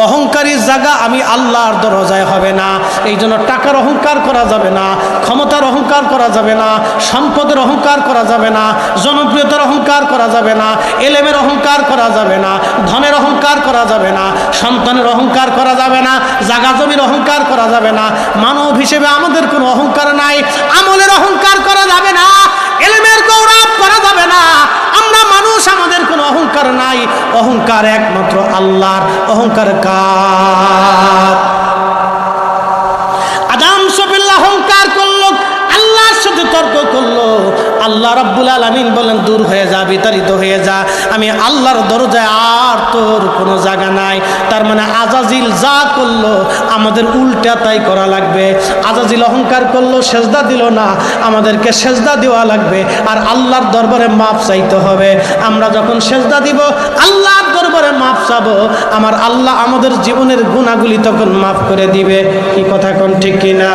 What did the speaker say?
অহংকারী জায়গা আমি আল্লাহর দরজায় হবে না। এই জন্য টাকার অহংকার করা যাবে না, ক্ষমতার অহংকার করা যাবে না, সম্পদের অহংকার করা যাবে না, জনপ্রিয়তার অহংকার করা যাবে না, এলেমের অহংকার করা যাবে না, ধনের অহংকার করা যাবে না, সন্তানের অহংকার করা যাবে না, জাগা জমির অহংকার করা যাবে না। মানব হিসেবে আমাদের কোনো অহংকার নাই, আমলের অহংকার করা যাবে না, এলেমের গৌরব করা যাবে না। আমরা মানুষ, আমাদের কোনো অহংকার নাই। অহংকার একমাত্র আল্লাহর। অহংকার কার? আদম সবিল্লাহ অহংকার করলো, আল্লাহর সাথে তর্ক করলো। আল্লাহ রাব্বুল আলামিন বলেন, দূর হয়ে যা, বিতাড়িত হয়ে যা, আমি আল্লাহর দরজায় আর তোর কোনো জায়গা নাই। তার মানে আজাজিল যা করলো আমাদের উল্টা তাই করা লাগবে। আজাজিল অহংকার করলো, সেজদা দিল না, আমাদেরকে সেজদা দেওয়া লাগবে। আর আল্লাহর দরবারে মাপ চাইতে হবে। আমরা যখন সেজদা দিব, আল্লাহর দরবারে মাপ চাবো, আমার আল্লাহ আমাদের জীবনের গুনাহগুলি তখন মাফ করে দিবে। কি কথা কোন ঠিক কিনা?